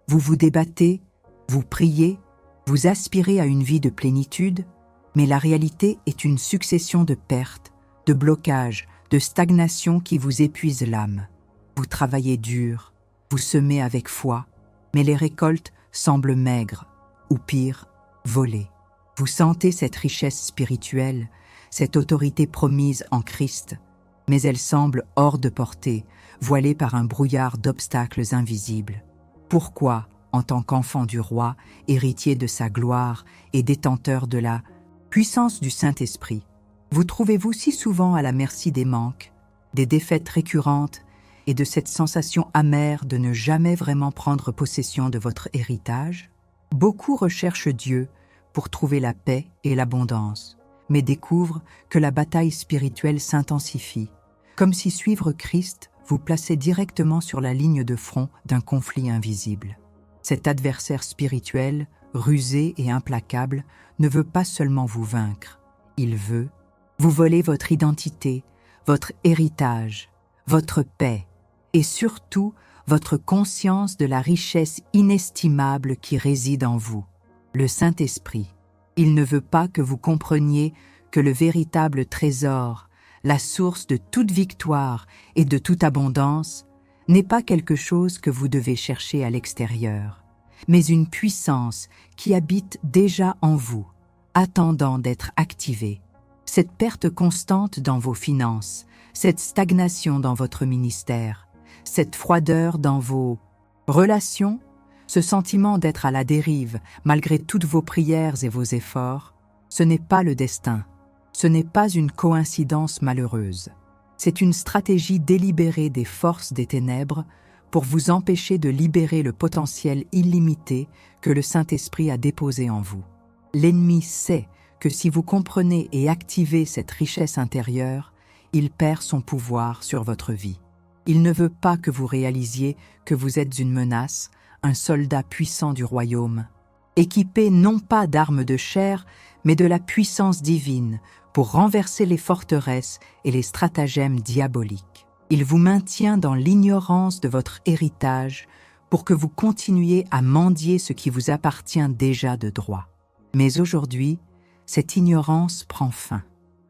Vous vous débattez, vous priez, vous aspirez à une vie de plénitude, mais la réalité est une succession de pertes, de blocages, de stagnations qui vous épuisent l'âme. Vous travaillez dur, vous semez avec foi, mais les récoltes semblent maigres, ou pire, volées. Vous sentez cette richesse spirituelle, cette autorité promise en Christ, mais elle semble hors de portée, voilée par un brouillard d'obstacles invisibles. Pourquoi, en tant qu'enfant du roi, héritier de sa gloire et détenteur de la puissance du Saint-Esprit, vous trouvez-vous si souvent à la merci des manques, des défaites récurrentes et de cette sensation amère de ne jamais vraiment prendre possession de votre héritage? Beaucoup recherchent Dieu pour trouver la paix et l'abondance, mais découvrent que la bataille spirituelle s'intensifie, comme si suivre Christ vous plaçait directement sur la ligne de front d'un conflit invisible. Cet adversaire spirituel, rusé et implacable, ne veut pas seulement vous vaincre, il veut vous voler votre identité, votre héritage, votre paix et surtout votre conscience de la richesse inestimable qui réside en vous, le Saint-Esprit. Il ne veut pas que vous compreniez que le véritable trésor, la source de toute victoire et de toute abondance, n'est pas quelque chose que vous devez chercher à l'extérieur, mais une puissance qui habite déjà en vous, attendant d'être activée. Cette perte constante dans vos finances, cette stagnation dans votre ministère, cette froideur dans vos relations, ce sentiment d'être à la dérive malgré toutes vos prières et vos efforts, ce n'est pas le destin, ce n'est pas une coïncidence malheureuse. C'est une stratégie délibérée des forces des ténèbres pour vous empêcher de libérer le potentiel illimité que le Saint-Esprit a déposé en vous. L'ennemi sait que si vous comprenez et activez cette richesse intérieure, il perd son pouvoir sur votre vie. Il ne veut pas que vous réalisiez que vous êtes une menace, un soldat puissant du royaume, équipé non pas d'armes de chair, mais de la puissance divine pour renverser les forteresses et les stratagèmes diaboliques. Il vous maintient dans l'ignorance de votre héritage pour que vous continuiez à mendier ce qui vous appartient déjà de droit. Mais aujourd'hui, cette ignorance prend fin.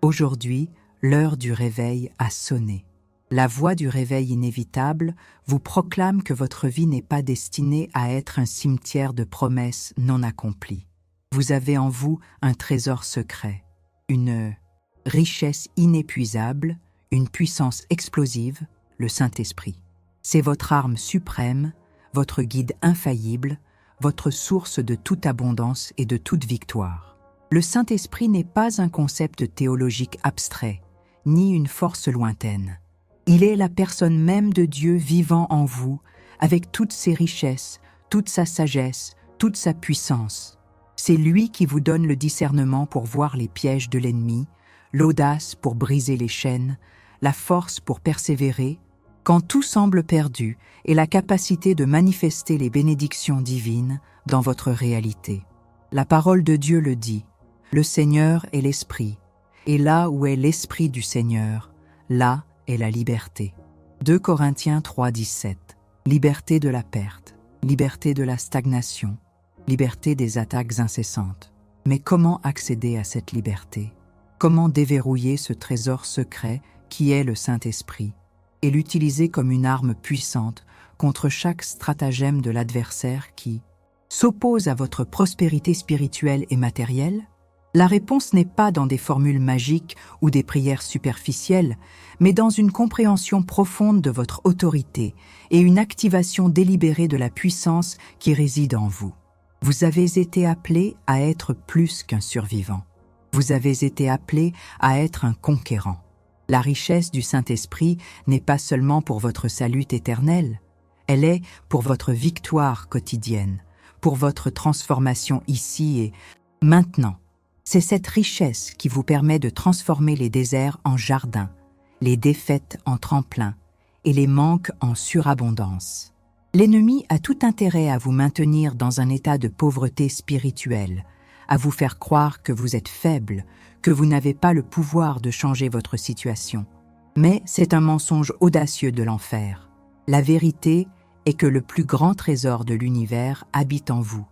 Aujourd'hui, l'heure du réveil a sonné. La voix du réveil inévitable vous proclame que votre vie n'est pas destinée à être un cimetière de promesses non accomplies. Vous avez en vous un trésor secret, une richesse inépuisable, une puissance explosive, le Saint-Esprit. C'est votre arme suprême, votre guide infaillible, votre source de toute abondance et de toute victoire. Le Saint-Esprit n'est pas un concept théologique abstrait, ni une force lointaine. Il est la personne même de Dieu vivant en vous, avec toutes ses richesses, toute sa sagesse, toute sa puissance. C'est lui qui vous donne le discernement pour voir les pièges de l'ennemi, l'audace pour briser les chaînes, la force pour persévérer, quand tout semble perdu, et la capacité de manifester les bénédictions divines dans votre réalité. La parole de Dieu le dit, le Seigneur est l'Esprit, et là où est l'Esprit du Seigneur, là est la liberté. 2 Corinthiens 3,17. Liberté de la perte, liberté de la stagnation, liberté des attaques incessantes. Mais comment accéder à cette liberté? Comment déverrouiller ce trésor secret qui est le Saint-Esprit et l'utiliser comme une arme puissante contre chaque stratagème de l'adversaire qui s'oppose à votre prospérité spirituelle et matérielle? La réponse n'est pas dans des formules magiques ou des prières superficielles, mais dans une compréhension profonde de votre autorité et une activation délibérée de la puissance qui réside en vous. Vous avez été appelé à être plus qu'un survivant. Vous avez été appelé à être un conquérant. La richesse du Saint-Esprit n'est pas seulement pour votre salut éternel, elle est pour votre victoire quotidienne, pour votre transformation ici et maintenant. C'est cette richesse qui vous permet de transformer les déserts en jardins, les défaites en tremplins et les manques en surabondance. L'ennemi a tout intérêt à vous maintenir dans un état de pauvreté spirituelle, à vous faire croire que vous êtes faible, que vous n'avez pas le pouvoir de changer votre situation. Mais c'est un mensonge audacieux de l'enfer. La vérité et que le plus grand trésor de l'univers habite en vous,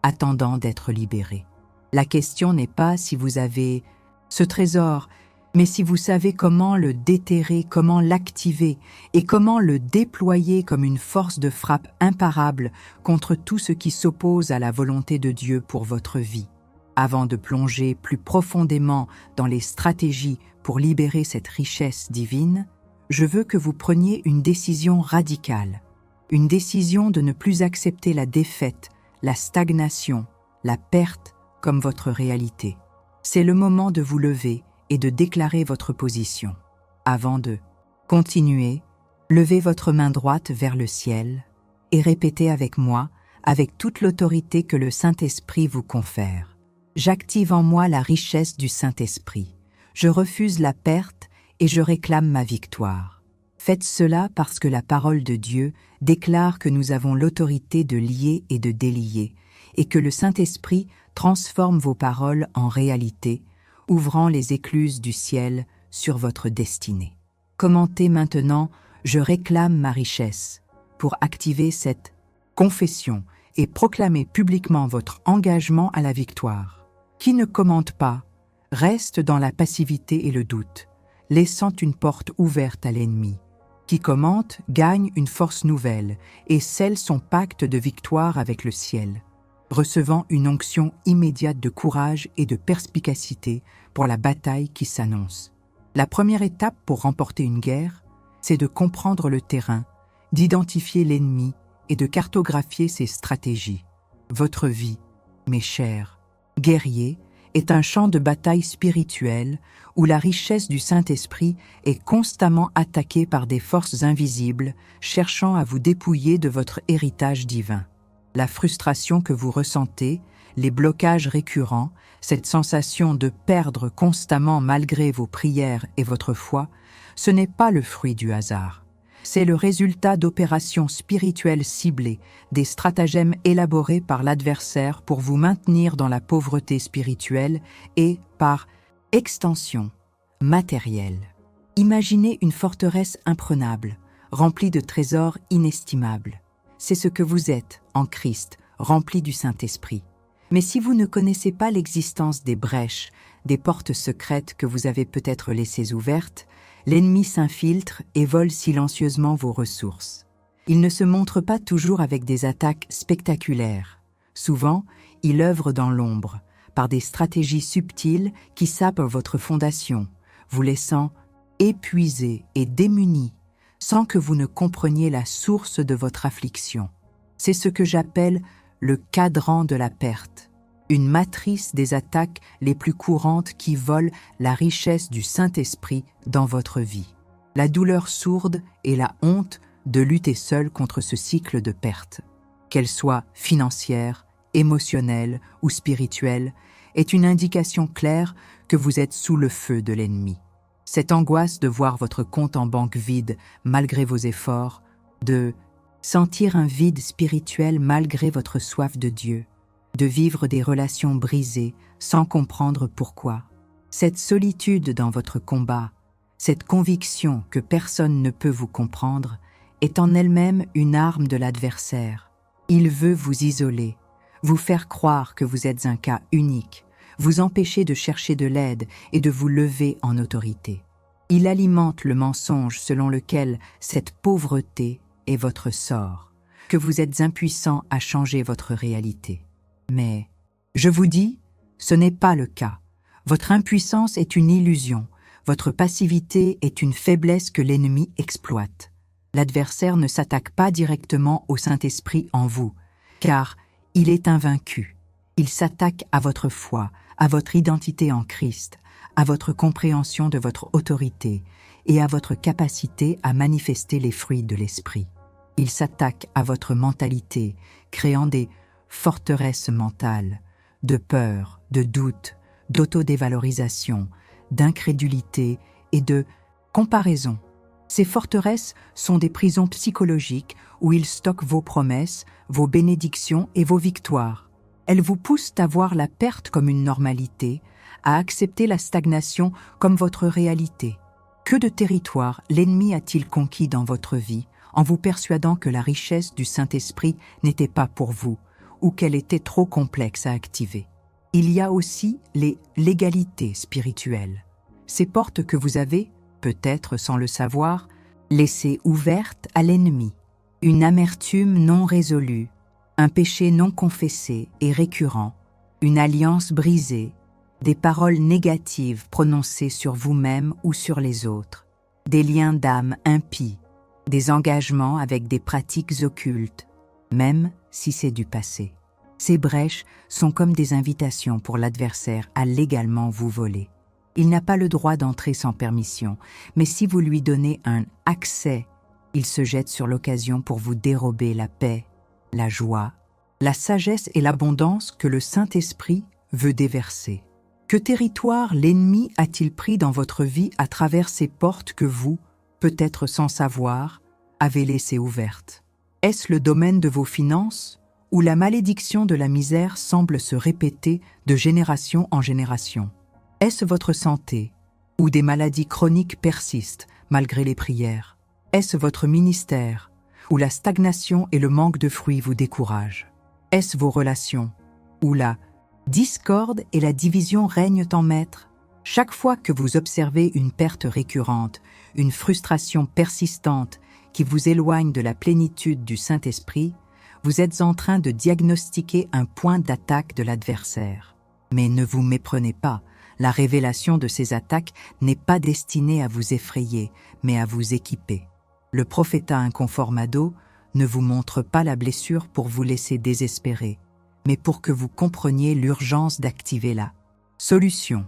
attendant d'être libéré. La question n'est pas si vous avez ce trésor, mais si vous savez comment le déterrer, comment l'activer et comment le déployer comme une force de frappe imparable contre tout ce qui s'oppose à la volonté de Dieu pour votre vie. Avant de plonger plus profondément dans les stratégies pour libérer cette richesse divine, je veux que vous preniez une décision radicale, une décision de ne plus accepter la défaite, la stagnation, la perte comme votre réalité. C'est le moment de vous lever et de déclarer votre position. Avant de continuer, levez votre main droite vers le ciel et répétez avec moi, avec toute l'autorité que le Saint-Esprit vous confère. J'active en moi la richesse du Saint-Esprit. Je refuse la perte et je réclame ma victoire. Faites cela parce que la parole de Dieu déclare que nous avons l'autorité de lier et de délier, et que le Saint-Esprit transforme vos paroles en réalité, ouvrant les écluses du ciel sur votre destinée. Commentez maintenant « Je réclame ma richesse » pour activer cette confession et proclamer publiquement votre engagement à la victoire. Qui ne commente pas reste dans la passivité et le doute, laissant une porte ouverte à l'ennemi. Qui commente gagne une force nouvelle et scelle son pacte de victoire avec le ciel, recevant une onction immédiate de courage et de perspicacité pour la bataille qui s'annonce. La première étape pour remporter une guerre, c'est de comprendre le terrain, d'identifier l'ennemi et de cartographier ses stratégies. Votre vie, mes chers guerriers, est un champ de bataille spirituel où la richesse du Saint-Esprit est constamment attaquée par des forces invisibles cherchant à vous dépouiller de votre héritage divin. La frustration que vous ressentez, les blocages récurrents, cette sensation de perdre constamment malgré vos prières et votre foi, ce n'est pas le fruit du hasard. C'est le résultat d'opérations spirituelles ciblées, des stratagèmes élaborés par l'adversaire pour vous maintenir dans la pauvreté spirituelle et, par extension, matérielle. Imaginez une forteresse imprenable, remplie de trésors inestimables. C'est ce que vous êtes en Christ, rempli du Saint-Esprit. Mais si vous ne connaissez pas l'existence des brèches, des portes secrètes que vous avez peut-être laissées ouvertes, l'ennemi s'infiltre et vole silencieusement vos ressources. Il ne se montre pas toujours avec des attaques spectaculaires. Souvent, il œuvre dans l'ombre, par des stratégies subtiles qui sapent votre fondation, vous laissant épuisé et démuni, sans que vous ne compreniez la source de votre affliction. C'est ce que j'appelle le cadran de la perte, une matrice des attaques les plus courantes qui volent la richesse du Saint-Esprit dans votre vie. La douleur sourde et la honte de lutter seul contre ce cycle de perte, qu'elle soit financière, émotionnelle ou spirituelle, est une indication claire que vous êtes sous le feu de l'ennemi. Cette angoisse de voir votre compte en banque vide malgré vos efforts, de sentir un vide spirituel malgré votre soif de Dieu, de vivre des relations brisées sans comprendre pourquoi. Cette solitude dans votre combat, cette conviction que personne ne peut vous comprendre, est en elle-même une arme de l'adversaire. Il veut vous isoler, vous faire croire que vous êtes un cas unique, vous empêcher de chercher de l'aide et de vous lever en autorité. Il alimente le mensonge selon lequel cette pauvreté est votre sort, que vous êtes impuissant à changer votre réalité. Mais, je vous dis, ce n'est pas le cas. Votre impuissance est une illusion, votre passivité est une faiblesse que l'ennemi exploite. L'adversaire ne s'attaque pas directement au Saint-Esprit en vous, car il est invaincu. Il s'attaque à votre foi, à votre identité en Christ, à votre compréhension de votre autorité et à votre capacité à manifester les fruits de l'Esprit. Il s'attaque à votre mentalité, créant des forteresses mentales, de peur, de doute, d'autodévalorisation, d'incrédulité et de comparaison. Ces forteresses sont des prisons psychologiques où il stocke vos promesses, vos bénédictions et vos victoires. Elles vous poussent à voir la perte comme une normalité, à accepter la stagnation comme votre réalité. Que de territoire l'ennemi a-t-il conquis dans votre vie en vous persuadant que la richesse du Saint-Esprit n'était pas pour vous ou qu'elle était trop complexe à activer. Il y a aussi les légalités spirituelles. Ces portes que vous avez, peut-être sans le savoir, laissées ouvertes à l'ennemi. Une amertume non résolue, un péché non confessé et récurrent, une alliance brisée, des paroles négatives prononcées sur vous-même ou sur les autres, des liens d'âme impies, des engagements avec des pratiques occultes, même si c'est du passé. Ces brèches sont comme des invitations pour l'adversaire à légalement vous voler. Il n'a pas le droit d'entrer sans permission, mais si vous lui donnez un accès, il se jette sur l'occasion pour vous dérober la paix, la joie, la sagesse et l'abondance que le Saint-Esprit veut déverser. Que territoire l'ennemi a-t-il pris dans votre vie à travers ces portes que vous, peut-être sans savoir, avez laissées ouvertes? Est-ce le domaine de vos finances, où la malédiction de la misère semble se répéter de génération en génération? Est-ce votre santé, où des maladies chroniques persistent malgré les prières? Est-ce votre ministère, où la stagnation et le manque de fruits vous découragent? Est-ce vos relations, où la discorde et la division règnent en maître? Chaque fois que vous observez une perte récurrente, une frustration persistante qui vous éloigne de la plénitude du Saint-Esprit, vous êtes en train de diagnostiquer un point d'attaque de l'adversaire. Mais ne vous méprenez pas, la révélation de ces attaques n'est pas destinée à vous effrayer, mais à vous équiper. Le prophéta inconformado ne vous montre pas la blessure pour vous laisser désespérer, mais pour que vous compreniez l'urgence d'activer la solution.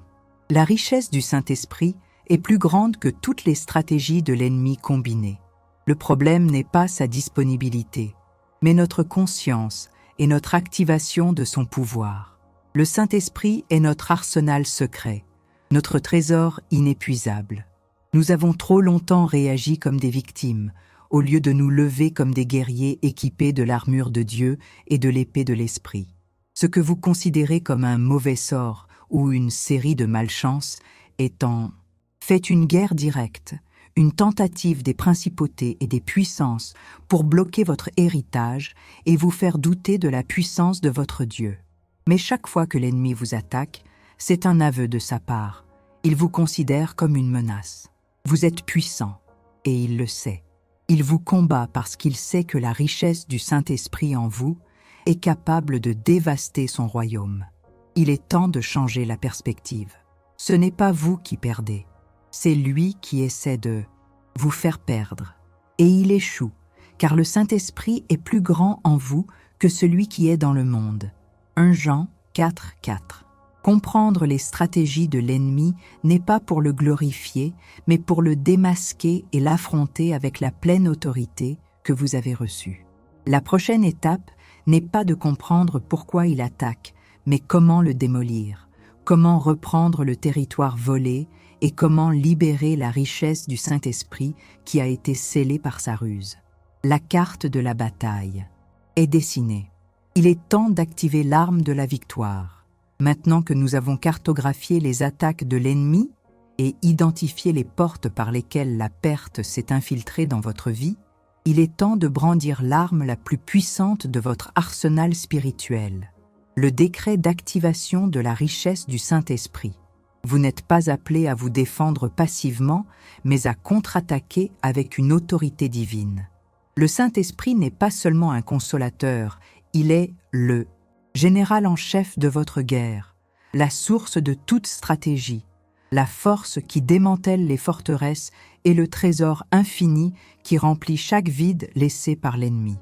La richesse du Saint-Esprit est plus grande que toutes les stratégies de l'ennemi combinées. Le problème n'est pas sa disponibilité, mais notre conscience et notre activation de son pouvoir. Le Saint-Esprit est notre arsenal secret, notre trésor inépuisable. Nous avons trop longtemps réagi comme des victimes, au lieu de nous lever comme des guerriers équipés de l'armure de Dieu et de l'épée de l'Esprit. Ce que vous considérez comme un mauvais sort ou une série de malchances est en fait une guerre directe, une tentative des principautés et des puissances pour bloquer votre héritage et vous faire douter de la puissance de votre Dieu. Mais chaque fois que l'ennemi vous attaque, c'est un aveu de sa part. Il vous considère comme une menace. Vous êtes puissant, et il le sait. Il vous combat parce qu'il sait que la richesse du Saint-Esprit en vous est capable de dévaster son royaume. Il est temps de changer la perspective. Ce n'est pas vous qui perdez, c'est lui qui essaie de vous faire perdre. Et il échoue, car le Saint-Esprit est plus grand en vous que celui qui est dans le monde. 1 Jean 4:4. Comprendre les stratégies de l'ennemi n'est pas pour le glorifier, mais pour le démasquer et l'affronter avec la pleine autorité que vous avez reçue. La prochaine étape n'est pas de comprendre pourquoi il attaque, mais comment le démolir, comment reprendre le territoire volé et comment libérer la richesse du Saint-Esprit qui a été scellée par sa ruse. La carte de la bataille est dessinée. Il est temps d'activer l'arme de la victoire. Maintenant que nous avons cartographié les attaques de l'ennemi et identifié les portes par lesquelles la perte s'est infiltrée dans votre vie, il est temps de brandir l'arme la plus puissante de votre arsenal spirituel, le décret d'activation de la richesse du Saint-Esprit. Vous n'êtes pas appelé à vous défendre passivement, mais à contre-attaquer avec une autorité divine. Le Saint-Esprit n'est pas seulement un consolateur, il est le général en chef de votre guerre, la source de toute stratégie, la force qui démantèle les forteresses et le trésor infini qui remplit chaque vide laissé par l'ennemi.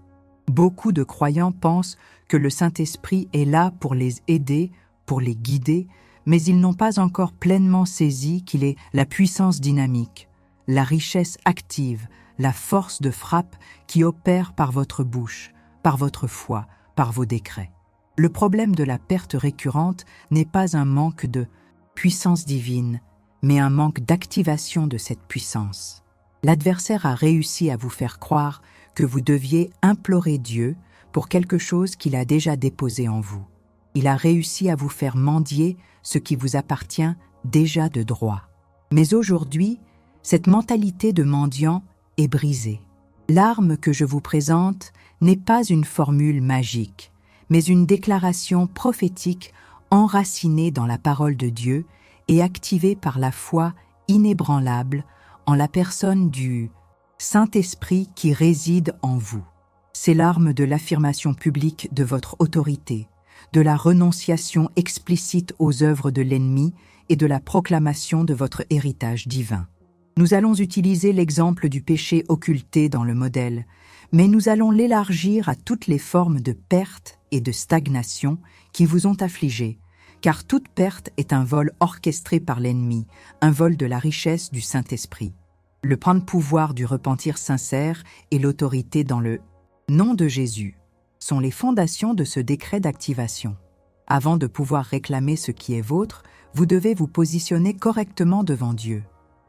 Beaucoup de croyants pensent que le Saint-Esprit est là pour les aider, pour les guider, mais ils n'ont pas encore pleinement saisi qu'il est la puissance dynamique, la richesse active, la force de frappe qui opère par votre bouche, par votre foi, par vos décrets. Le problème de la perte récurrente n'est pas un manque de puissance divine, mais un manque d'activation de cette puissance. L'adversaire a réussi à vous faire croire que vous deviez implorer Dieu pour quelque chose qu'il a déjà déposé en vous. Il a réussi à vous faire mendier ce qui vous appartient déjà de droit. Mais aujourd'hui, cette mentalité de mendiant est brisée. L'arme que je vous présente n'est pas une formule magique, mais une déclaration prophétique enracinée dans la parole de Dieu et activée par la foi inébranlable en la personne du Saint-Esprit qui réside en vous. C'est l'arme de l'affirmation publique de votre autorité, de la renonciation explicite aux œuvres de l'ennemi et de la proclamation de votre héritage divin. Nous allons utiliser l'exemple du péché occulté dans le modèle, mais nous allons l'élargir à toutes les formes de perte et de stagnation qui vous ont affligé, car toute perte est un vol orchestré par l'ennemi, un vol de la richesse du Saint-Esprit. Le prendre pouvoir du repentir sincère et l'autorité dans le nom de Jésus sont les fondations de ce décret d'activation. Avant de pouvoir réclamer ce qui est vôtre, vous devez vous positionner correctement devant Dieu.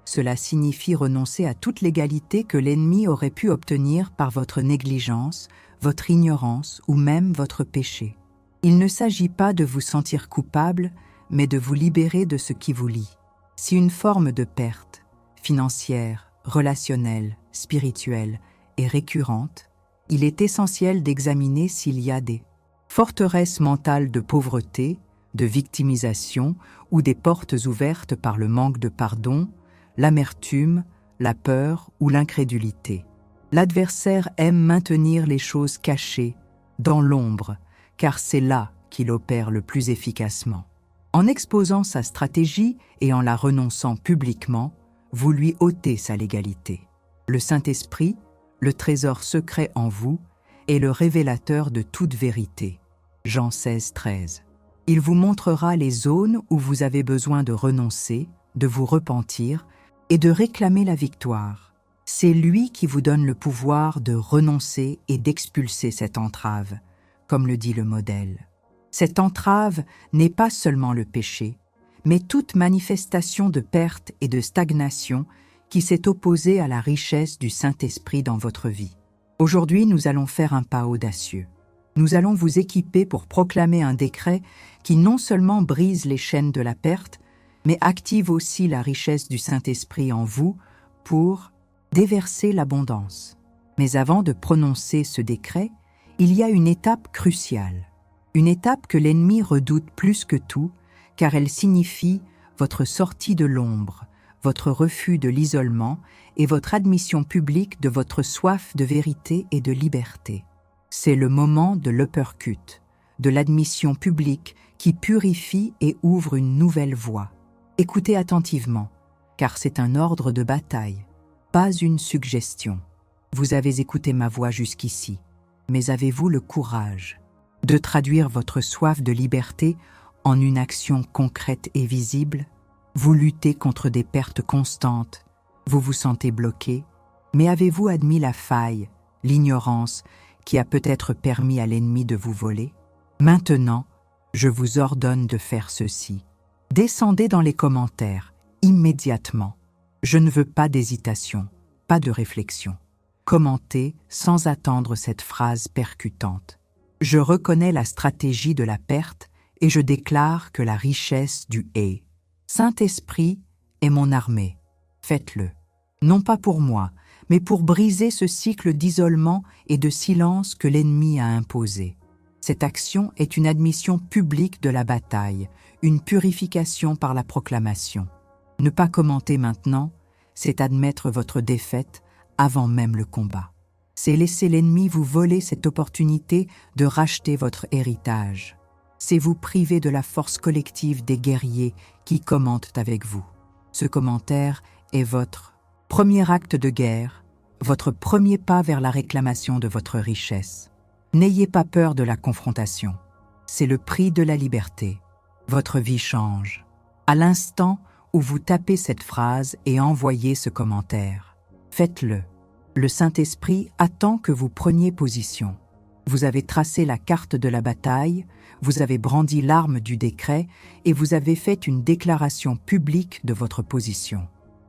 Cela signifie renoncer à toute l'égalité que l'ennemi aurait pu obtenir par votre négligence, votre ignorance ou même votre péché. Il ne s'agit pas de vous sentir coupable, mais de vous libérer de ce qui vous lie. Si une forme de perte, financière, relationnelle, spirituelle, est récurrente, il est essentiel d'examiner s'il y a des forteresses mentales de pauvreté, de victimisation ou des portes ouvertes par le manque de pardon, l'amertume, la peur ou l'incrédulité. L'adversaire aime maintenir les choses cachées, dans l'ombre, car c'est là qu'il opère le plus efficacement. En exposant sa stratégie et en la renonçant publiquement, vous lui ôtez sa légalité. Le Saint-Esprit, le trésor secret en vous, est le révélateur de toute vérité. Jean 16, 13. Il vous montrera les zones où vous avez besoin de renoncer, de vous repentir et de réclamer la victoire. C'est lui qui vous donne le pouvoir de renoncer et d'expulser cette entrave, comme le dit le modèle. Cette entrave n'est pas seulement le péché, mais toute manifestation de perte et de stagnation qui s'est opposée à la richesse du Saint-Esprit dans votre vie. Aujourd'hui, nous allons faire un pas audacieux. Nous allons vous équiper pour proclamer un décret qui non seulement brise les chaînes de la perte, mais active aussi la richesse du Saint-Esprit en vous pour déverser l'abondance. Mais avant de prononcer ce décret, il y a une étape cruciale. Une étape que l'ennemi redoute plus que tout, car elle signifie votre sortie de l'ombre, votre refus de l'isolement et votre admission publique de votre soif de vérité et de liberté. C'est le moment de l'uppercut, de l'admission publique qui purifie et ouvre une nouvelle voie. Écoutez attentivement, car c'est un ordre de bataille, pas une suggestion. Vous avez écouté ma voix jusqu'ici, mais avez-vous le courage de traduire votre soif de liberté en une action concrète et visible? Vous luttez contre des pertes constantes, vous vous sentez bloqué, mais avez-vous admis la faille, l'ignorance qui a peut-être permis à l'ennemi de vous voler? Maintenant, je vous ordonne de faire ceci. Descendez dans les commentaires, immédiatement. Je ne veux pas d'hésitation, pas de réflexion. Commentez sans attendre cette phrase percutante. Je reconnais la stratégie de la perte et je déclare que la richesse du est. Saint-Esprit est mon armée. Faites-le. Non pas pour moi, mais pour briser ce cycle d'isolement et de silence que l'ennemi a imposé. Cette action est une admission publique de la bataille, une purification par la proclamation. Ne pas commenter maintenant, c'est admettre votre défaite avant même le combat. C'est laisser l'ennemi vous voler cette opportunité de racheter votre héritage. C'est vous priver de la force collective des guerriers qui commentent avec vous. Ce commentaire est votre premier acte de guerre, votre premier pas vers la réclamation de votre richesse. N'ayez pas peur de la confrontation. C'est le prix de la liberté. Votre vie change. À l'instant où vous tapez cette phrase et envoyez ce commentaire, faites-le. Le Saint-Esprit attend que vous preniez position. Vous avez tracé la carte de la bataille, vous avez brandi l'arme du décret et vous avez fait une déclaration publique de votre position.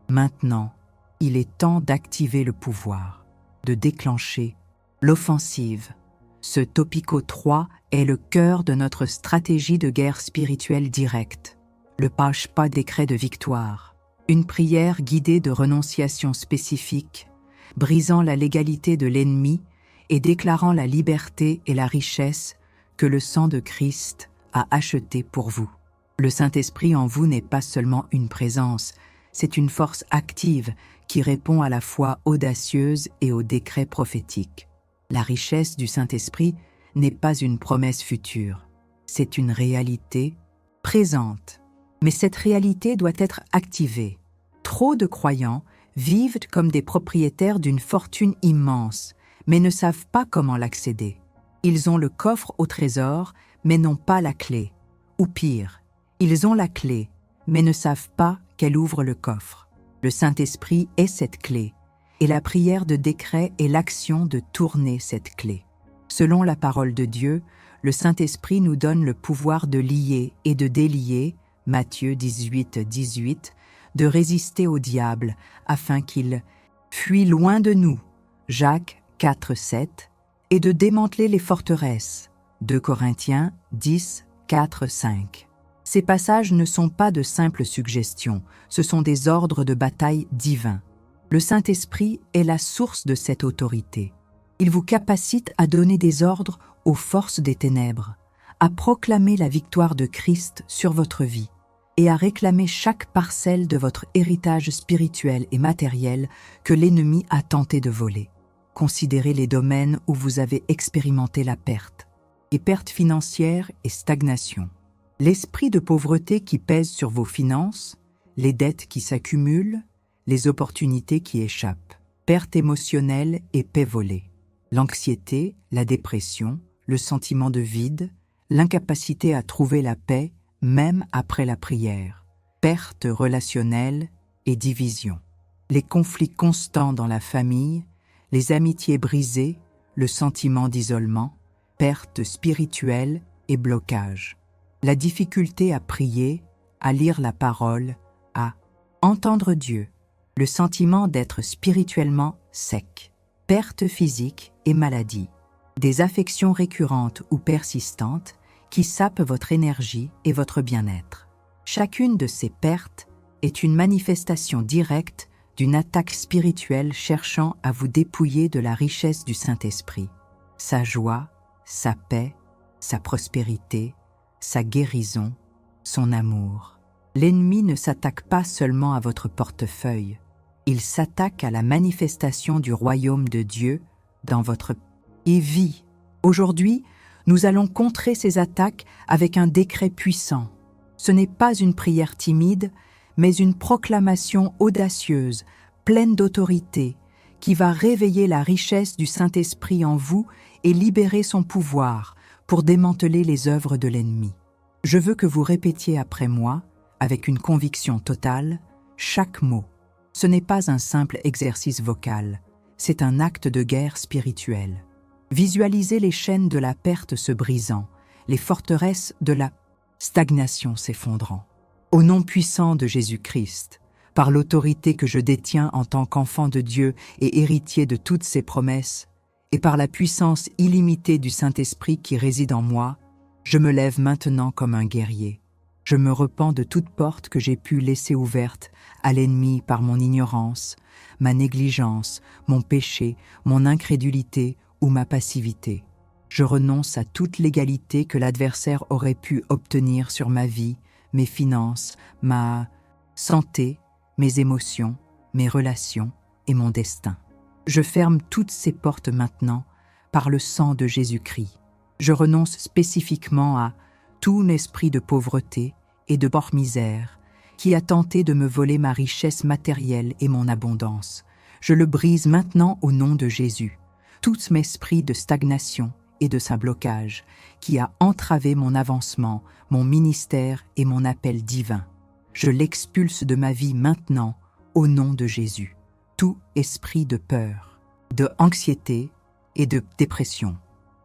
Maintenant, il est temps d'activer le pouvoir, de déclencher l'offensive. Ce Topico 3 est le cœur de notre stratégie de guerre spirituelle directe. Le pas décret de victoire, une prière guidée de renonciation spécifique, brisant la légalité de l'ennemi et déclarant la liberté et la richesse que le sang de Christ a acheté pour vous. Le Saint-Esprit en vous n'est pas seulement une présence, c'est une force active qui répond à la foi audacieuse et aux décrets prophétiques. La richesse du Saint-Esprit n'est pas une promesse future, c'est une réalité présente. Mais cette réalité doit être activée. Trop de croyants vivent comme des propriétaires d'une fortune immense, mais ne savent pas comment l'accéder. Ils ont le coffre au trésor, mais n'ont pas la clé. Ou pire, ils ont la clé, mais ne savent pas qu'elle ouvre le coffre. Le Saint-Esprit est cette clé, et la prière de décret est l'action de tourner cette clé. Selon la parole de Dieu, le Saint-Esprit nous donne le pouvoir de lier et de délier, Matthieu 18, 18, de résister au diable afin qu'il fuit loin de nous, Jacques 4, 7, et de démanteler les forteresses, 2 Corinthiens 10, 4, 5. Ces passages ne sont pas de simples suggestions, ce sont des ordres de bataille divins. Le Saint-Esprit est la source de cette autorité. Il vous capacite à donner des ordres aux forces des ténèbres, à proclamer la victoire de Christ sur votre vie et à réclamer chaque parcelle de votre héritage spirituel et matériel que l'ennemi a tenté de voler. Considérez les domaines où vous avez expérimenté la perte, et perte financière et stagnation. L'esprit de pauvreté qui pèse sur vos finances, les dettes qui s'accumulent, les opportunités qui échappent, perte émotionnelle et paix volée, l'anxiété, la dépression, le sentiment de vide, l'incapacité à trouver la paix même après la prière, perte relationnelle et division, les conflits constants dans la famille, les amitiés brisées, le sentiment d'isolement, perte spirituelle et blocage, la difficulté à prier, à lire la parole, à entendre Dieu, le sentiment d'être spirituellement sec, perte physique et maladie, des affections récurrentes ou persistantes qui sapent votre énergie et votre bien-être. Chacune de ces pertes est une manifestation directe d'une attaque spirituelle cherchant à vous dépouiller de la richesse du Saint-Esprit, sa joie, sa paix, sa prospérité, sa guérison, son amour. L'ennemi ne s'attaque pas seulement à votre portefeuille, il s'attaque à la manifestation du royaume de Dieu dans votre vie. Aujourd'hui, nous allons contrer ces attaques avec un décret puissant. Ce n'est pas une prière timide, mais une proclamation audacieuse, pleine d'autorité, qui va réveiller la richesse du Saint-Esprit en vous et libérer son pouvoir pour démanteler les œuvres de l'ennemi. Je veux que vous répétiez après moi, avec une conviction totale, chaque mot. Ce n'est pas un simple exercice vocal, c'est un acte de guerre spirituelle. Visualisez les chaînes de la perte se brisant, les forteresses de la stagnation s'effondrant. Au nom puissant de Jésus-Christ, par l'autorité que je détiens en tant qu'enfant de Dieu et héritier de toutes ses promesses, et par la puissance illimitée du Saint-Esprit qui réside en moi, je me lève maintenant comme un guerrier. Je me repens de toute porte que j'ai pu laisser ouverte à l'ennemi par mon ignorance, ma négligence, mon péché, mon incrédulité ou ma passivité. Je renonce à toute légalité que l'adversaire aurait pu obtenir sur ma vie, mes finances, ma santé, mes émotions, mes relations et mon destin. Je ferme toutes ces portes maintenant par le sang de Jésus-Christ. Je renonce spécifiquement à tout esprit de pauvreté et de misère qui a tenté de me voler ma richesse matérielle et mon abondance. Je le brise maintenant au nom de Jésus. Tout esprit de stagnation et de sa blocage qui a entravé mon avancement, mon ministère et mon appel divin. Je l'expulse de ma vie maintenant au nom de Jésus. Tout esprit de peur, de anxiété et de dépression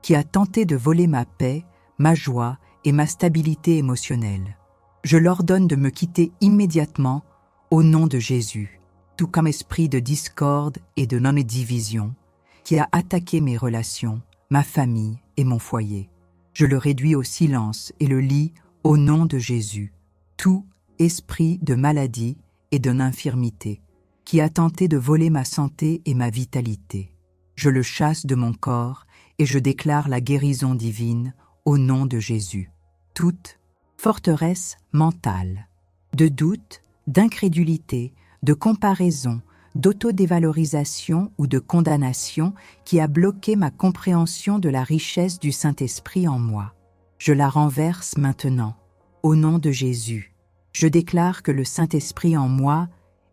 qui a tenté de voler ma paix, ma joie et ma stabilité émotionnelle. Je l'ordonne de me quitter immédiatement au nom de Jésus, tout comme esprit de discorde et de non-division qui a attaqué mes relations, ma famille et mon foyer. Je le réduis au silence et le lie au nom de Jésus. Tout esprit de maladie et de l'infirmité qui a tenté de voler ma santé et ma vitalité. Je le chasse de mon corps et je déclare la guérison divine au nom de Jésus. Toute forteresse mentale, de doute, d'incrédulité, de comparaison, d'autodévalorisation ou de condamnation qui a bloqué ma compréhension de la richesse du Saint-Esprit en moi. Je la renverse maintenant, au nom de Jésus. Je déclare que le Saint-Esprit en moi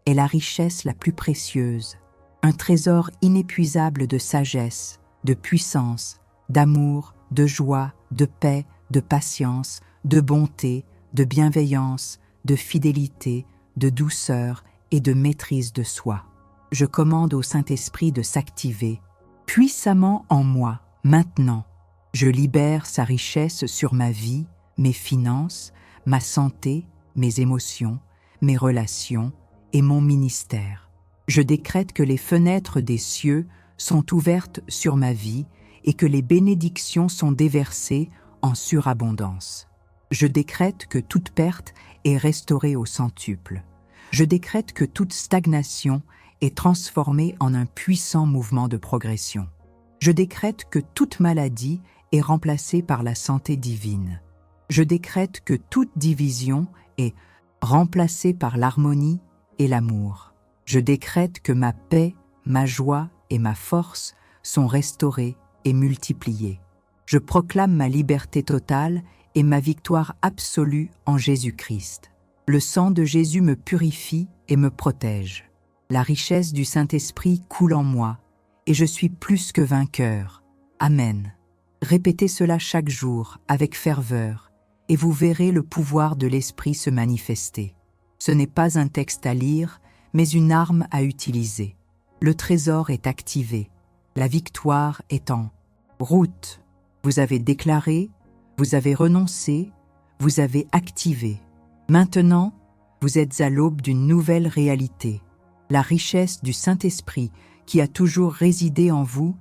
est la richesse la plus précieuse, un trésor inépuisable de sagesse, de puissance, d'amour, de joie, de paix, de patience, de bonté, de bienveillance, de fidélité, de douceur et de maîtrise de soi. Je commande au Saint-Esprit de s'activer puissamment en moi, maintenant. Je libère sa richesse sur ma vie, mes finances, ma santé, mes émotions, mes relations et mon ministère. Je décrète que les fenêtres des cieux sont ouvertes sur ma vie et que les bénédictions sont déversées en surabondance. Je décrète que toute perte est restaurée au centuple. Je décrète que toute stagnation est transformée en un puissant mouvement de progression. Je décrète que toute maladie est remplacée par la santé divine. Je décrète que toute division est remplacée par l'harmonie et l'amour. Je décrète que ma paix, ma joie et ma force sont restaurées et multipliées. Je proclame ma liberté totale et ma victoire absolue en Jésus-Christ. Le sang de Jésus me purifie et me protège. La richesse du Saint-Esprit coule en moi et je suis plus que vainqueur. Amen. Répétez cela chaque jour avec ferveur et vous verrez le pouvoir de l'Esprit se manifester. Ce n'est pas un texte à lire, mais une arme à utiliser. Le trésor est activé. La victoire est en route. Vous avez déclaré, vous avez renoncé, vous avez activé. Maintenant, vous êtes à l'aube d'une nouvelle réalité. La richesse du Saint-Esprit qui a toujours résidé en vous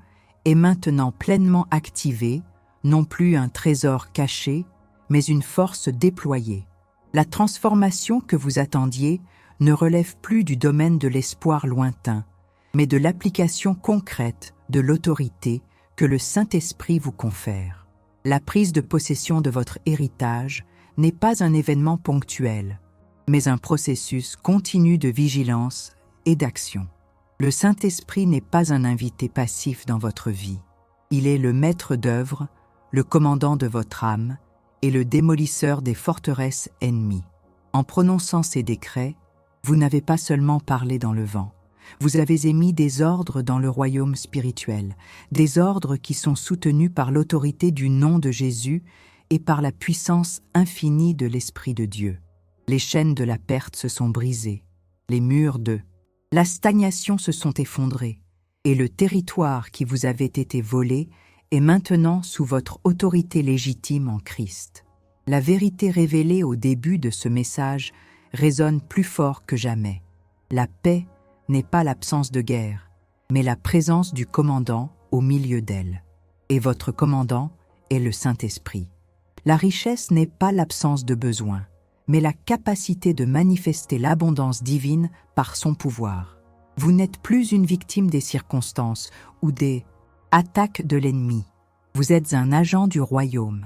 est maintenant pleinement activée, non plus un trésor caché, mais une force déployée. La transformation que vous attendiez ne relève plus du domaine de l'espoir lointain, mais de l'application concrète de l'autorité que le Saint-Esprit vous confère. La prise de possession de votre héritage n'est pas un événement ponctuel, mais un processus continu de vigilance et d'action. Le Saint-Esprit n'est pas un invité passif dans votre vie. Il est le maître d'œuvre, le commandant de votre âme et le démolisseur des forteresses ennemies. En prononçant ces décrets, vous n'avez pas seulement parlé dans le vent. Vous avez émis des ordres dans le royaume spirituel, des ordres qui sont soutenus par l'autorité du nom de Jésus et par la puissance infinie de l'Esprit de Dieu. Les chaînes de la perte se sont brisées, les murs de la stagnation se sont effondrés, et le territoire qui vous avait été volé est maintenant sous votre autorité légitime en Christ. La vérité révélée au début de ce message résonne plus fort que jamais. La paix n'est pas l'absence de guerre, mais la présence du commandant au milieu d'elle. Et votre commandant est le Saint-Esprit. La richesse n'est pas l'absence de besoin, mais la capacité de manifester l'abondance divine par son pouvoir. Vous n'êtes plus une victime des circonstances ou des attaques de l'ennemi. Vous êtes un agent du royaume,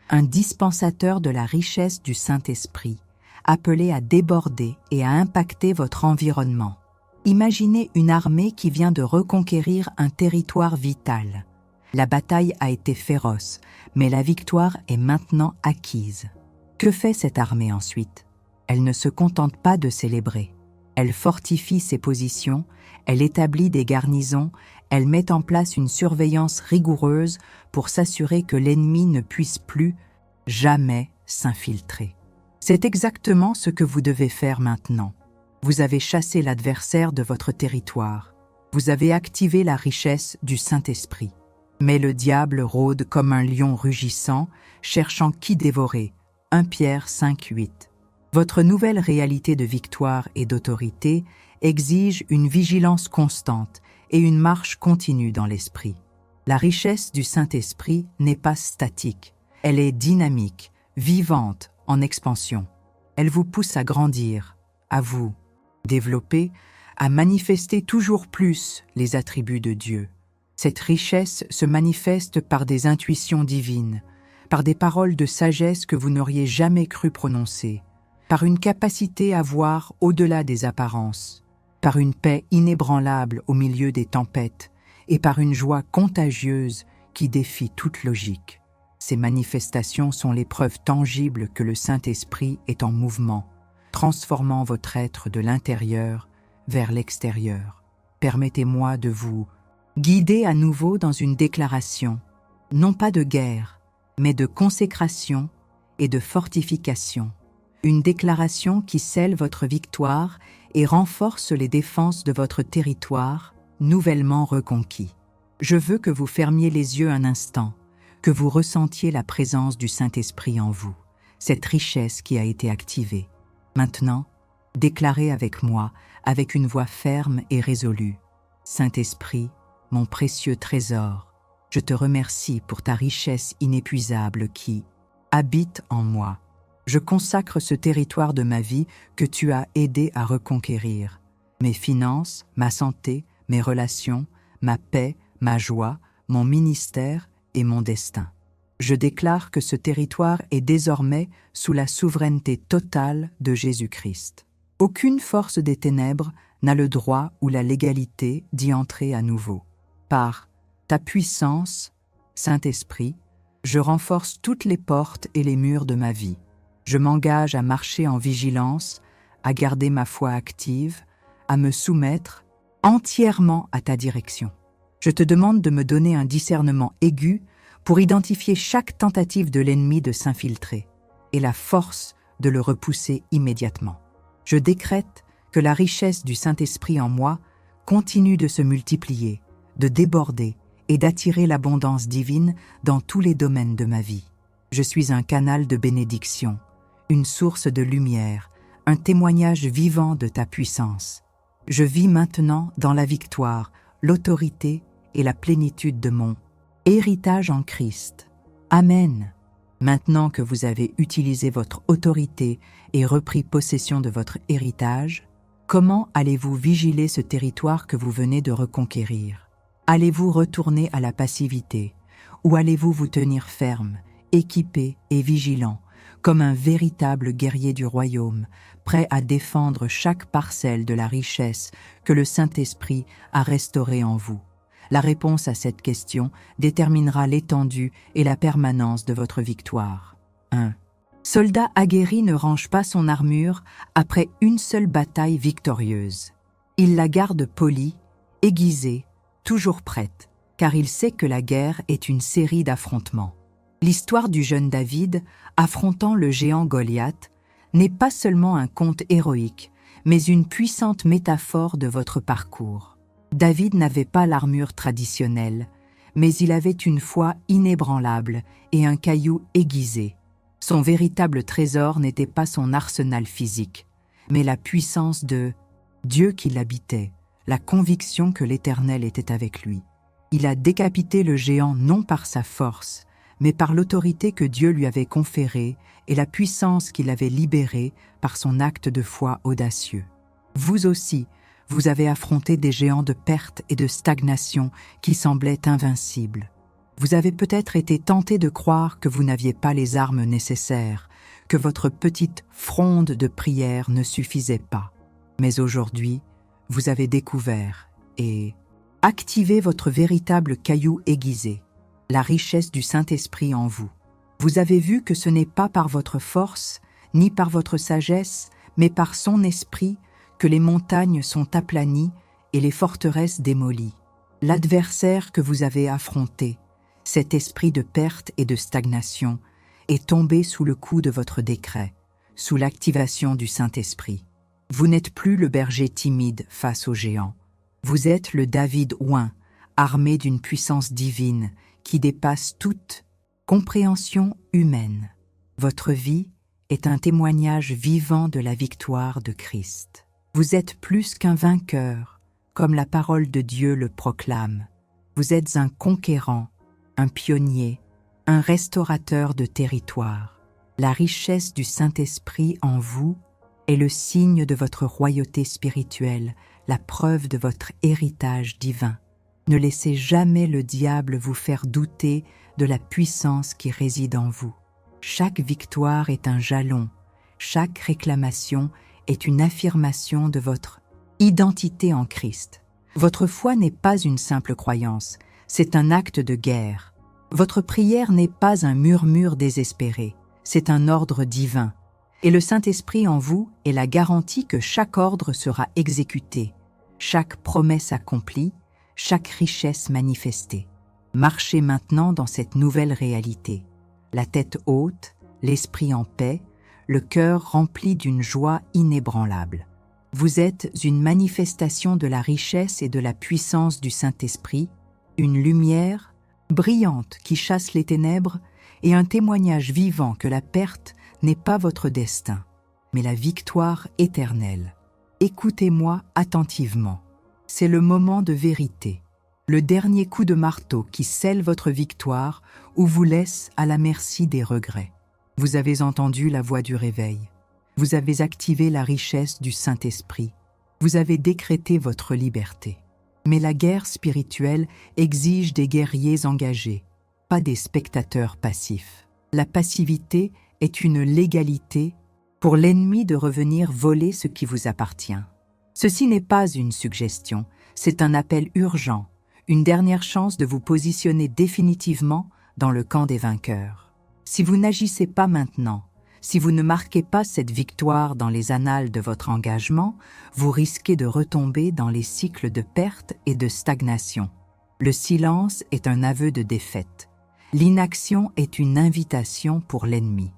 un dispensateur de la richesse du Saint-Esprit, appelé à déborder et à impacter votre environnement. Imaginez une armée qui vient de reconquérir un territoire vital. La bataille a été féroce, mais la victoire est maintenant acquise. Que fait cette armée ensuite? Elle ne se contente pas de célébrer. Elle fortifie ses positions, elle établit des garnisons, elle met en place une surveillance rigoureuse pour s'assurer que l'ennemi ne puisse plus jamais s'infiltrer. C'est exactement ce que vous devez faire maintenant. Vous avez chassé l'adversaire de votre territoire. Vous avez activé la richesse du Saint-Esprit. Mais le diable rôde comme un lion rugissant, cherchant qui dévorer. 1 Pierre 5:8. Votre nouvelle réalité de victoire et d'autorité exige une vigilance constante et une marche continue dans l'esprit. La richesse du Saint-Esprit n'est pas statique. Elle est dynamique, vivante, en expansion. Elle vous pousse à grandir, à vous développer, à manifester toujours plus les attributs de Dieu. Cette richesse se manifeste par des intuitions divines, par des paroles de sagesse que vous n'auriez jamais cru prononcer, par une capacité à voir au-delà des apparences, par une paix inébranlable au milieu des tempêtes et par une joie contagieuse qui défie toute logique. Ces manifestations sont les preuves tangibles que le Saint-Esprit est en mouvement, transformant votre être de l'intérieur vers l'extérieur. Permettez-moi de vous guider à nouveau dans une déclaration, non pas de guerre, mais de consécration et de fortification. Une déclaration qui scelle votre victoire et renforce les défenses de votre territoire nouvellement reconquis. Je veux que vous fermiez les yeux un instant, que vous ressentiez la présence du Saint-Esprit en vous, cette richesse qui a été activée. Maintenant, déclarez avec moi, avec une voix ferme et résolue. Saint-Esprit, mon précieux trésor, je te remercie pour ta richesse inépuisable qui habite en moi. Je consacre ce territoire de ma vie que tu as aidé à reconquérir. Mes finances, ma santé, mes relations, ma paix, ma joie, mon ministère et mon destin. Je déclare que ce territoire est désormais sous la souveraineté totale de Jésus-Christ. Aucune force des ténèbres n'a le droit ou la légalité d'y entrer à nouveau. Par ta puissance, Saint-Esprit, je renforce toutes les portes et les murs de ma vie. Je m'engage à marcher en vigilance, à garder ma foi active, à me soumettre entièrement à ta direction. Je te demande de me donner un discernement aigu pour identifier chaque tentative de l'ennemi de s'infiltrer et la force de le repousser immédiatement. Je décrète que la richesse du Saint-Esprit en moi continue de se multiplier, de déborder et d'attirer l'abondance divine dans tous les domaines de ma vie. Je suis un canal de bénédiction, une source de lumière, un témoignage vivant de ta puissance. Je vis maintenant dans la victoire, l'autorité et la plénitude de mon héritage en Christ. Amen. Maintenant que vous avez utilisé votre autorité et repris possession de votre héritage, comment allez-vous vigiler ce territoire que vous venez de reconquérir? Allez-vous retourner à la passivité ou allez-vous vous tenir ferme, équipé et vigilant, comme un véritable guerrier du royaume, prêt à défendre chaque parcelle de la richesse que le Saint-Esprit a restaurée en vous? La réponse à cette question déterminera l'étendue et la permanence de votre victoire. 1. Soldat aguerri ne range pas son armure après une seule bataille victorieuse. Il la garde polie, aiguisée, toujours prête, car il sait que la guerre est une série d'affrontements. L'histoire du jeune David, affrontant le géant Goliath, n'est pas seulement un conte héroïque, mais une puissante métaphore de votre parcours. David n'avait pas l'armure traditionnelle, mais il avait une foi inébranlable et un caillou aiguisé. Son véritable trésor n'était pas son arsenal physique, mais la puissance de Dieu qui l'habitait, la conviction que l'Éternel était avec lui. Il a décapité le géant non par sa force, mais par l'autorité que Dieu lui avait conférée et la puissance qu'il avait libérée par son acte de foi audacieux. Vous aussi, vous avez affronté des géants de perte et de stagnation qui semblaient invincibles. Vous avez peut-être été tenté de croire que vous n'aviez pas les armes nécessaires, que votre petite fronde de prière ne suffisait pas. Mais aujourd'hui, vous avez découvert et activé votre véritable caillou aiguisé, la richesse du Saint-Esprit en vous. Vous avez vu que ce n'est pas par votre force, ni par votre sagesse, mais par son esprit que les montagnes sont aplanies et les forteresses démolies. L'adversaire que vous avez affronté, cet esprit de perte et de stagnation, est tombé sous le coup de votre décret, sous l'activation du Saint-Esprit. Vous n'êtes plus le berger timide face aux géants. Vous êtes le David oint, armé d'une puissance divine qui dépasse toute compréhension humaine. Votre vie est un témoignage vivant de la victoire de Christ. Vous êtes plus qu'un vainqueur, comme la parole de Dieu le proclame. Vous êtes un conquérant, un pionnier, un restaurateur de territoire. La richesse du Saint-Esprit en vous est le signe de votre royauté spirituelle, la preuve de votre héritage divin. Ne laissez jamais le diable vous faire douter de la puissance qui réside en vous. Chaque victoire est un jalon, chaque réclamation est une affirmation de votre identité en Christ. Votre foi n'est pas une simple croyance, c'est un acte de guerre. Votre prière n'est pas un murmure désespéré, c'est un ordre divin. Et le Saint-Esprit en vous est la garantie que chaque ordre sera exécuté, chaque promesse accomplie, chaque richesse manifestée. Marchez maintenant dans cette nouvelle réalité, la tête haute, l'esprit en paix, le cœur rempli d'une joie inébranlable. Vous êtes une manifestation de la richesse et de la puissance du Saint-Esprit, une lumière brillante qui chasse les ténèbres et un témoignage vivant que la perte n'est pas votre destin, mais la victoire éternelle. Écoutez-moi attentivement. C'est le moment de vérité, le dernier coup de marteau qui scelle votre victoire ou vous laisse à la merci des regrets. Vous avez entendu la voix du réveil. Vous avez activé la richesse du Saint-Esprit. Vous avez décrété votre liberté. Mais la guerre spirituelle exige des guerriers engagés, pas des spectateurs passifs. La passivité est une légalité pour l'ennemi de revenir voler ce qui vous appartient. Ceci n'est pas une suggestion, c'est un appel urgent, une dernière chance de vous positionner définitivement dans le camp des vainqueurs. Si vous n'agissez pas maintenant, si vous ne marquez pas cette victoire dans les annales de votre engagement, vous risquez de retomber dans les cycles de perte et de stagnation. Le silence est un aveu de défaite. L'inaction est une invitation pour l'ennemi.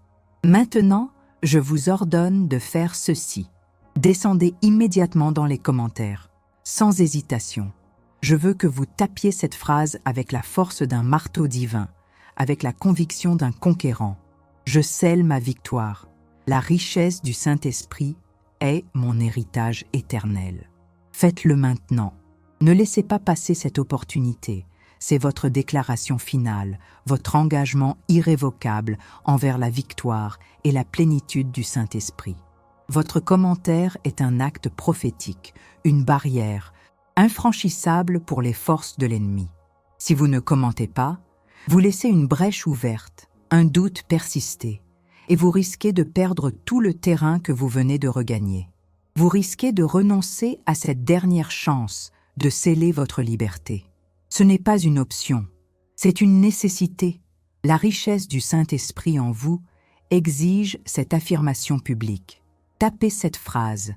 Maintenant, je vous ordonne de faire ceci. Descendez immédiatement dans les commentaires, sans hésitation. Je veux que vous tapiez cette phrase avec la force d'un marteau divin, avec la conviction d'un conquérant. Je scelle ma victoire. La richesse du Saint-Esprit est mon héritage éternel. Faites-le maintenant. Ne laissez pas passer cette opportunité. C'est votre déclaration finale, votre engagement irrévocable envers la victoire et la plénitude du Saint-Esprit. Votre commentaire est un acte prophétique, une barrière, infranchissable pour les forces de l'ennemi. Si vous ne commentez pas, vous laissez une brèche ouverte, un doute persister, et vous risquez de perdre tout le terrain que vous venez de regagner. Vous risquez de renoncer à cette dernière chance de sceller votre liberté. Ce n'est pas une option, c'est une nécessité. La richesse du Saint-Esprit en vous exige cette affirmation publique. Tapez cette phrase,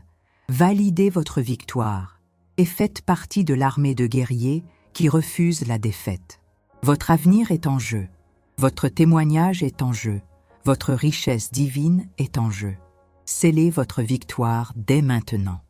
validez votre victoire et faites partie de l'armée de guerriers qui refusent la défaite. Votre avenir est en jeu, votre témoignage est en jeu, votre richesse divine est en jeu. Scellez votre victoire dès maintenant.